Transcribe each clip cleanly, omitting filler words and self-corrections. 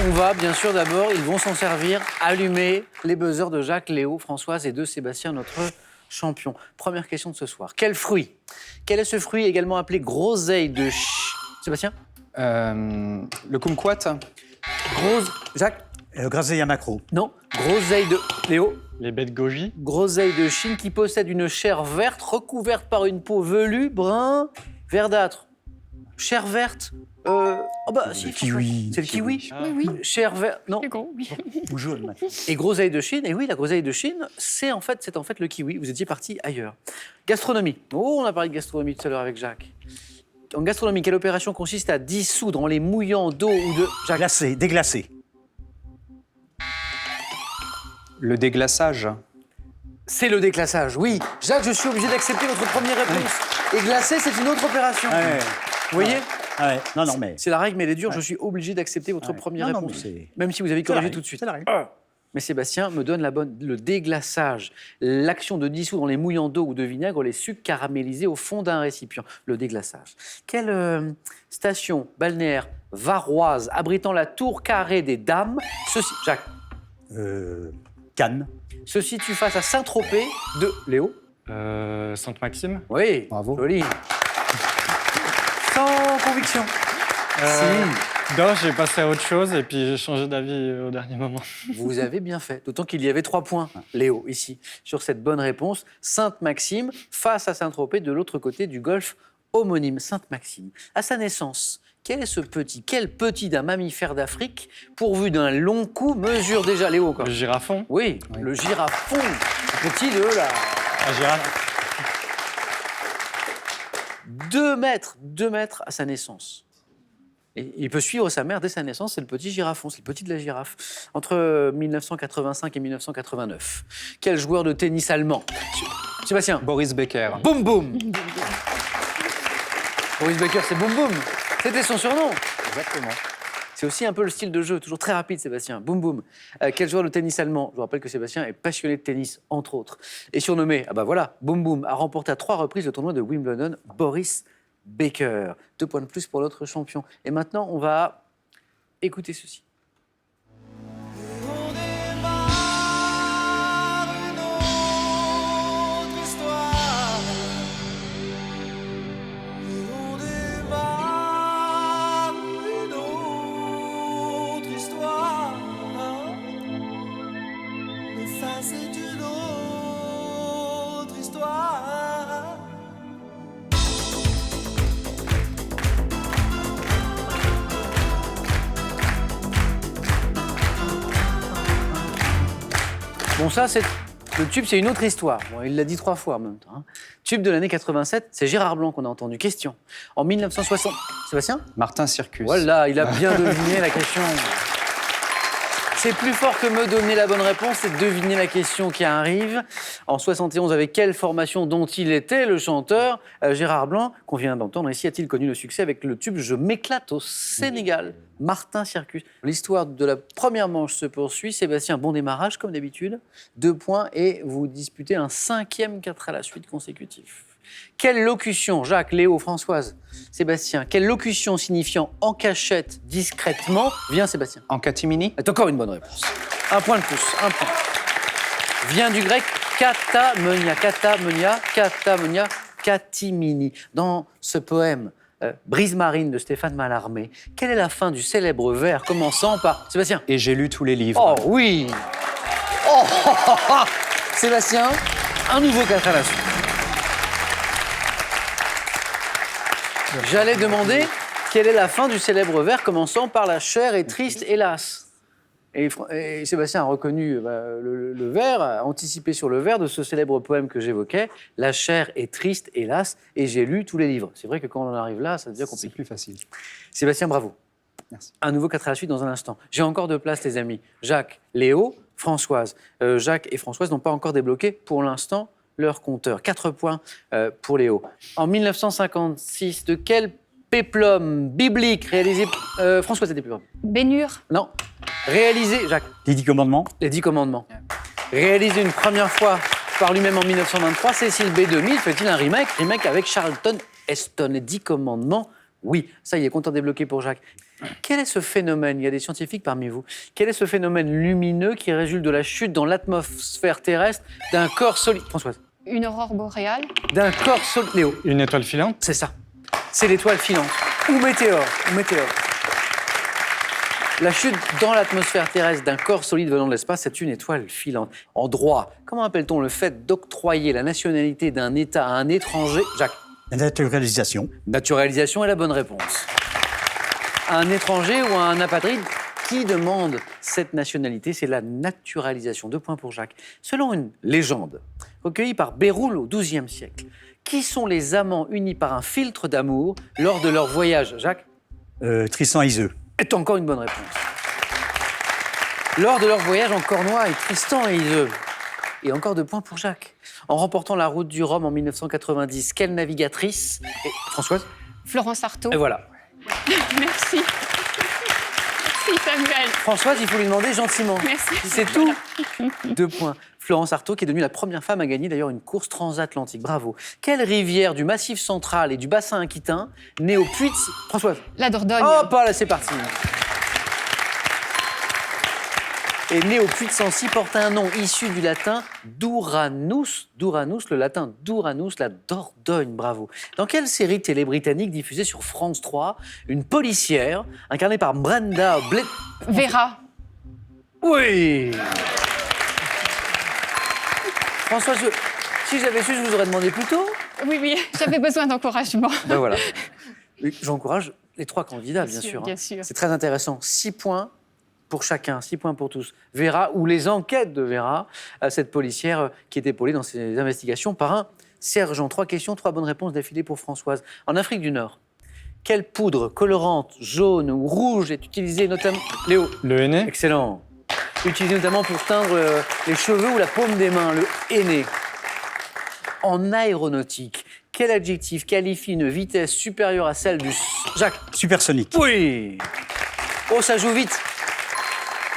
On va, bien sûr, d'abord, ils vont s'en servir, allumer les buzzers de Jacques, Léo, Françoise et de Sébastien, notre champion. Première question de ce soir. Quel fruit? Quel est ce fruit également appelé groseille de Sébastien? Le kumquat. Jacques? Groseille à macro. Non. Groseille de... Léo? Les baies de goji. Groseille de Chine qui possède une chair verte recouverte par une peau velue, brun, verdâtre. Chair verte. Si, kiwi. C'est le kiwi. Oui. Chair verte. Non. Ou jaune, maintenant. Et groseille de Chine. Et oui, la groseille de Chine, c'est en fait le kiwi. Vous étiez parti ailleurs. Gastronomie. Oh, on a parlé de gastronomie tout à l'heure avec Jacques. En gastronomie, quelle opération consiste à dissoudre en les mouillant d'eau ou de... Jacques. Glacé, déglacé. Le déglaçage. C'est le déclassage, oui. Jacques, je suis obligé d'accepter votre première réponse. Et glacer, c'est une autre opération. Ouais. Vous voyez? Ouais. Non, mais... C'est la règle, mais elle est dure. Ouais. Je suis obligé d'accepter votre Ouais. première Non, réponse. mais c'est- Même si vous avez C'est la corrigé règle, tout de suite. c'est la règle. Mais Sébastien me donne le déglaçage. L'action de dissoudre en les mouillant d'eau ou de vinaigre les sucres caramélisés au fond d'un récipient. Le déglaçage. Quelle station balnéaire varoise abritant la tour carrée des Dames Jacques, Cannes. se situe face à Saint-Tropez de Léo? Sainte-Maxime. Oui, Bravo. joli. Sans conviction. Non, j'ai passé à autre chose et puis j'ai changé d'avis au dernier moment. Vous avez bien fait. D'autant qu'il y avait 3 points, Léo, ici, sur cette bonne réponse. Sainte-Maxime face à Saint-Tropez, de l'autre côté du golfe homonyme. Sainte-Maxime. À sa naissance, quel petit d'un mammifère d'Afrique, pourvu d'un long cou, mesure déjà, Léo, encore? Le girafon. Oui, le girafon. Le petit de là. La girafe. 2 mètres à sa naissance. Et il peut suivre sa mère dès sa naissance, c'est le petit girafon, c'est le petit de la girafe. Entre 1985 et 1989. Quel joueur de tennis allemand? Sébastien. Boris Becker. Boum boum. Boris Becker, c'est boum boum. C'était son surnom. Exactement. C'est aussi un peu le style de jeu, toujours très rapide, Sébastien. Boum boum. Quel joueur de tennis allemand? Je vous rappelle que Sébastien est passionné de tennis, entre autres. Et surnommé, boum boum, a remporté à 3 reprises le tournoi de Wimbledon, Boris Becker. 2 points de plus pour notre champion. Et maintenant, on va écouter ceci. Bon, ça, c'est... Le tube, c'est une autre histoire. Bon, il l'a dit 3 fois en même temps. Hein. Tube de l'année 87, c'est Gérard Blanc qu'on a entendu. Question. En 1960... Sébastien? Martin Circus. Voilà, il a bien deviné la question. C'est plus fort que me donner la bonne réponse, c'est de deviner la question qui arrive. En 71, avec quelle formation dont il était le chanteur Gérard Blanc, qu'on vient d'entendre ici, a-t-il connu le succès avec le tube Je m'éclate au Sénégal, Martin Circus. L'histoire de la première manche se poursuit. Sébastien, bon démarrage comme d'habitude. 2 points et vous disputez un 5e 4 à la suite consécutif. Quelle locution, Jacques, Léo, Françoise, Sébastien, quelle locution signifiant en cachette, discrètement, vient Sébastien? En catimini. C'est encore une bonne réponse. 1 point de plus, 1 point. Vient du grec katamonia, katimini. Dans ce poème Brise marine de Stéphane Mallarmé, quelle est la fin du célèbre vers commençant par... Sébastien? Et j'ai lu tous les livres. Oh oui. Sébastien, un nouveau 4 à la suite. J'allais demander quelle est la fin du célèbre vers commençant par la chair est triste, hélas. Et Sébastien a reconnu le vers, a anticipé sur le vers de ce célèbre poème que j'évoquais. La chair est triste, hélas, et j'ai lu tous les livres. C'est vrai que quand on en arrive là, ça devient C'est compliqué. plus facile. Sébastien, bravo. Merci. Un nouveau 4 à la suite dans un instant. J'ai encore de place, les amis. Jacques, Léo, Françoise. Jacques et Françoise n'ont pas encore débloqué, pour l'instant, leur compteur. 4 points pour Léo. En 1956, de quel péplum biblique réalisé... Françoise, c'était péplum. Bénure. Non. Réalisé... Jacques. Les 10 commandements. Les 10 commandements. Réalisé une première fois par lui-même en 1923, Cécile B. 2000 fait-il un remake avec Charlton Heston. Les 10 commandements Oui, ça y est, compteur débloqué pour Jacques. Quel est ce phénomène? Il y a des scientifiques parmi vous. Quel est ce phénomène lumineux qui résulte de la chute dans l'atmosphère terrestre d'un corps solide? Françoise. Une aurore boréale. D'un corps solide. Léo. Une étoile filante. C'est ça. C'est l'étoile filante. Ou météore. Ou météore. La chute dans l'atmosphère terrestre d'un corps solide venant de l'espace, c'est une étoile filante. En droit, comment appelle-t-on le fait d'octroyer la nationalité d'un État à un étranger? Jacques. La naturalisation. Naturalisation est la bonne réponse. À un étranger ou à un apatride qui demande cette nationalité, c'est la naturalisation. 2 points pour Jacques. Selon une légende recueillie par Béroul au XIIe siècle, qui sont les amants unis par un filtre d'amour lors de leur voyage? Jacques. Tristan et Iseux. Est encore une bonne réponse. Lors de leur voyage en Cornouailles, Tristan et Iseux. Et encore 2 points pour Jacques. En remportant la route du Rhum en 1990, quelle navigatrice? Et Françoise. Florence Artaud. Et voilà. Merci. Merci Samuel. Françoise, il faut lui demander gentiment. Merci. C'est tout. 2 points. Florence Artaud, qui est devenue la première femme à gagner d'ailleurs une course transatlantique. Bravo. Quelle rivière du Massif central et du bassin aquitain née au Puy de... Françoise. La Dordogne. Hop, là, c'est parti. Et née au Puy de Sancy porte un nom issu du latin Douranus. Douranus, le latin Douranus, la Dordogne. Bravo. Dans quelle série télé britannique diffusée sur France 3, une policière incarnée par Brenda Blake... Vera. Oui. François, si j'avais su, je vous aurais demandé plus tôt. Oui, j'avais besoin d'encouragement. Ben voilà. J'encourage les 3 candidats, bien sûr. Bien sûr. C'est très intéressant. 6 points pour chacun, 6 points pour tous. Vera, ou les enquêtes de Vera, cette policière qui est épaulée dans ses investigations par un sergent. 3 questions, 3 bonnes réponses d'affilée pour Françoise. En Afrique du Nord, quelle poudre colorante, jaune ou rouge est utilisée notamment... Léo. Le henné. Excellent. Utilisé notamment pour teindre les cheveux ou la paume des mains, le henné. En aéronautique, quel adjectif qualifie une vitesse supérieure à celle du... Jacques. Supersonique. Oui. Oh, ça joue vite.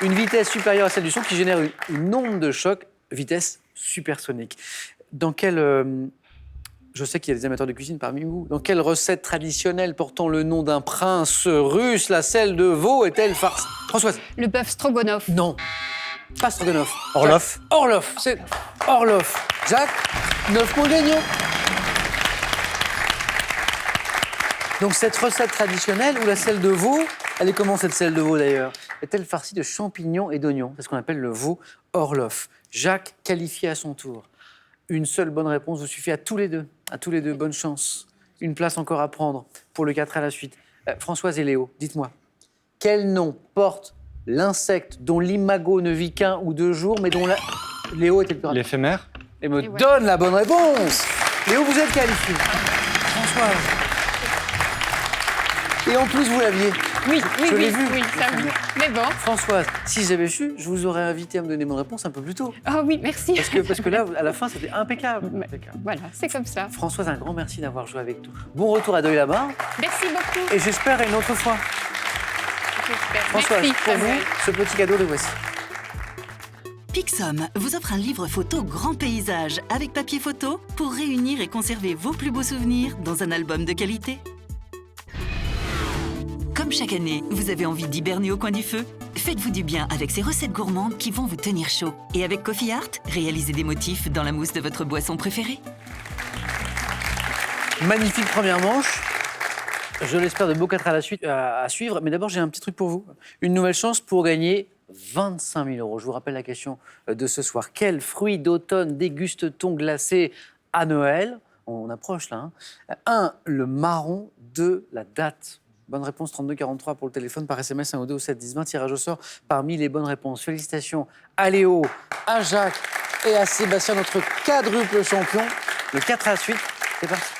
Une vitesse supérieure à celle du son qui génère une onde de choc, vitesse supersonique. Dans quelle... Je sais qu'il y a des amateurs de cuisine parmi vous. Dans quelle recette traditionnelle portant le nom d'un prince russe, la selle de veau est-elle farce? Françoise. Le bœuf stroganoff. Non. Pas Stroganoff. Orloff. Jacques. Orloff. C'est Orloff. Jacques, 9 points gagnants. Donc cette recette traditionnelle, ou la selle de veau, elle est comment cette selle de veau d'ailleurs? Est-elle farcie de champignons et d'oignons? C'est ce qu'on appelle le veau Orloff. Jacques, qualifié à son tour. Une seule bonne réponse vous suffit à tous les deux. À tous les deux, bonne chance. Une place encore à prendre pour le 4 à la suite. Françoise et Léo, dites-moi, quel nom porte l'insecte dont l'imago ne vit qu'1 ou 2 jours, mais dont la... Léo était le plus rapide. L'éphémère. Et me Et ouais. donne la bonne réponse. Léo, vous êtes qualifié. Françoise. Et en plus, vous l'aviez. Oui, Je l'ai vu. ça oui. Mais bon. Françoise, si j'avais su, je vous aurais invité à me donner mon réponse un peu plus tôt. Oh oui, merci. Parce que là, à la fin, c'était impeccable. Impeccable. Voilà, c'est comme ça. Françoise, un grand merci d'avoir joué avec nous. Bon retour à Deuil-la-Barre Merci beaucoup. et j'espère une autre fois. J'espère. Françoise, Merci, pour Samuel. vous, ce petit cadeau, le voici. Pixum vous offre un livre photo grand paysage avec papier photo pour réunir et conserver vos plus beaux souvenirs dans un album de qualité. Comme chaque année, vous avez envie d'hiberner au coin du feu? Faites-vous du bien avec ces recettes gourmandes qui vont vous tenir chaud. Et avec Coffee Art, réalisez des motifs dans la mousse de votre boisson préférée. Magnifique première manche. Je l'espère de beaux 4 à la suite à suivre. Mais d'abord, j'ai un petit truc pour vous. Une nouvelle chance pour gagner 25 000 €. Je vous rappelle la question de ce soir. Quel fruit d'automne déguste-t-on glacé à Noël? On approche là. 1. Le marron. 2. La date. Bonne réponse, 3243 pour le téléphone, par SMS, 1 ou 2 au 7 10 20. Tirage au sort parmi les bonnes réponses. Félicitations à Léo, à Jacques et à Sébastien, notre quadruple champion. Le 4 à la suite, c'est parti.